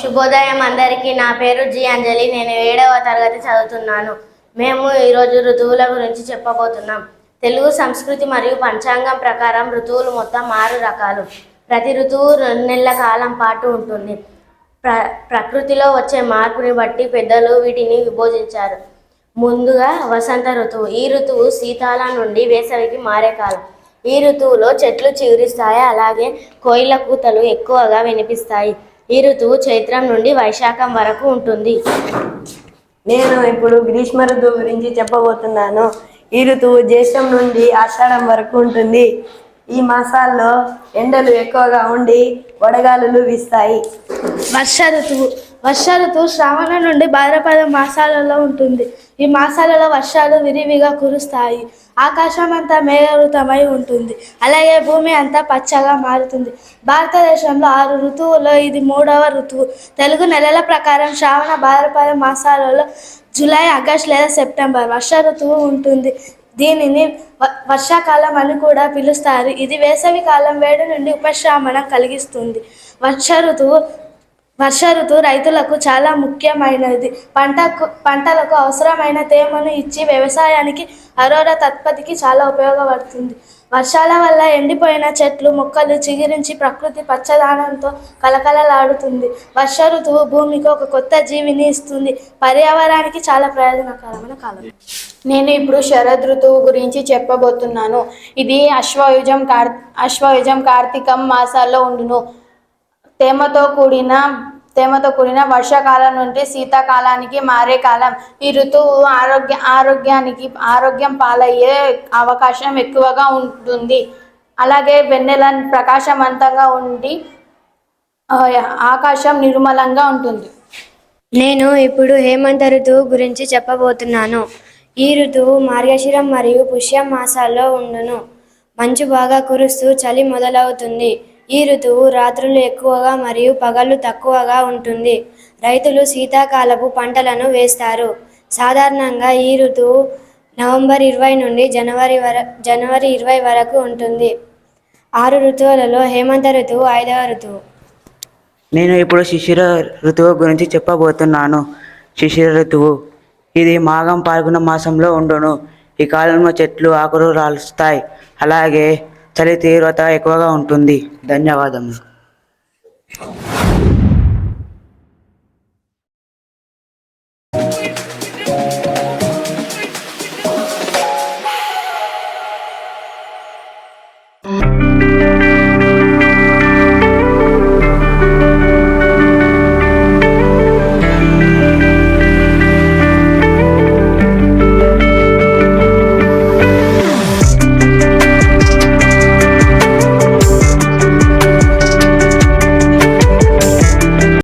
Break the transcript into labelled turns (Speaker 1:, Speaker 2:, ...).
Speaker 1: శుభోదయం అందరికీ. నా పేరు జి అంజలి. నేను 7వ తరగతి చదువుతున్నాను. మేము ఈరోజు ఋతువుల గురించి చెప్పబోతున్నాం. తెలుగు సంస్కృతి మరియు పంచాంగం ప్రకారం ఋతువులు మొత్తం 6 రకాలు. ప్రతి ఋతువు 2 నెలల కాలం పాటు ఉంటుంది. ప్రకృతిలో వచ్చే మార్పుని బట్టి పెద్దలు వీటిని విభజించారు. ముందుగా వసంత ఋతువు. ఈ ఋతువు శీతాల నుండి వేసవికి మారే కాలం. ఈ ఋతువులో చెట్లు చిగురిస్తాయి, అలాగే కోయిల కూతలు ఎక్కువగా వినిపిస్తాయి. ఈ ఋతువు చైత్రం నుండి వైశాఖం వరకు ఉంటుంది.
Speaker 2: నేను ఇప్పుడు గ్రీష్మ ఋతువు గురించి చెప్పబోతున్నాను. ఈ ఋతువు జ్యేష్ఠం నుండి ఆషాఢం వరకు ఉంటుంది. ఈ మాసాల్లో ఎండలు ఎక్కువగా ఉండి వడగాలులు వీస్తాయి.
Speaker 3: వర్ష ఋతువు శ్రావణ నుండి భాద్రపద మాసాలలో ఉంటుంది. ఈ మాసాలలో వర్షాలు విరివిగా కురుస్తాయి. ఆకాశం అంతా మేఘావృతమై ఉంటుంది. అలాగే భూమి అంతా పచ్చగా మారుతుంది. భారతదేశంలో 6 ఋతువుల్లో ఇది 3వ ఋతువు. తెలుగు నెలల ప్రకారం శ్రావణ భాద్రపద మాసాలలో జూలై, ఆగస్టు లేదా సెప్టెంబర్ వర్ష ఋతువు ఉంటుంది. దీనిని వర్షాకాలం అని కూడా పిలుస్తారు. ఇది వేసవి కాలం వేడి నుండి ఉపశమనం కలిగిస్తుంది. వర్ష ఋతువు రైతులకు చాలా ముఖ్యమైనది. పంటలకు అవసరమైన తేమను ఇచ్చి వ్యవసాయానికి, ఆరోగ్య తత్పత్తికి చాలా ఉపయోగపడుతుంది. వర్షాల వల్ల ఎండిపోయిన చెట్లు మొక్కలు చిగురించి ప్రకృతి పచ్చదనంతో కలకలలాడుతుంది. వర్ష ఋతువు భూమికి ఒక కొత్త జీవిని ఇస్తుంది. పర్యావరణానికి చాలా ప్రయోజనకరమైన కాలం.
Speaker 4: నేను ఇప్పుడు శరద్ ఋతువు గురించి చెప్పబోతున్నాను. ఇది అశ్వయుజం కార్తీకం మాసాల్లో ఉండును. తేమతో కూడిన వర్షాకాలం నుండి శీతాకాలానికి మారే కాలం. ఈ ఋతువు ఆరోగ్యం పాలయ్యే అవకాశం ఎక్కువగా ఉంటుంది. అలాగే వెన్నెల ప్రకాశవంతంగా ఉండి ఆకాశం నిర్మలంగా ఉంటుంది.
Speaker 1: నేను ఇప్పుడు హేమంత ఋతువు గురించి చెప్పబోతున్నాను. ఈ ఋతువు మార్గశిరం మరియు పుష్యం మాసాల్లో ఉండును. మంచు బాగా కురుస్తూ చలి మొదలవుతుంది. ఈ ఋతువు రాత్రులు ఎక్కువగా మరియు పగళ్ళు తక్కువగా ఉంటుంది. రైతులు శీతాకాలపు పంటలను వేస్తారు. సాధారణంగా ఈ ఋతువు నవంబర్ 20 నుండి జనవరి 20 వరకు ఉంటుంది. 6 ఋతువులలో హేమంత ఋతువు 5వ ఋతువు.
Speaker 5: నేను ఇప్పుడు శిశిర ఋతువు గురించి చెప్పబోతున్నాను. శిశిర ఋతువు ఇది మాఘం పాల్గొన మాసంలో ఉండును. ఈ కాలంలో చెట్లు ఆకులు రాలుస్తాయి, అలాగే చలి తీవ్రత ఎక్కువగా ఉంటుంది. ధన్యవాదములు.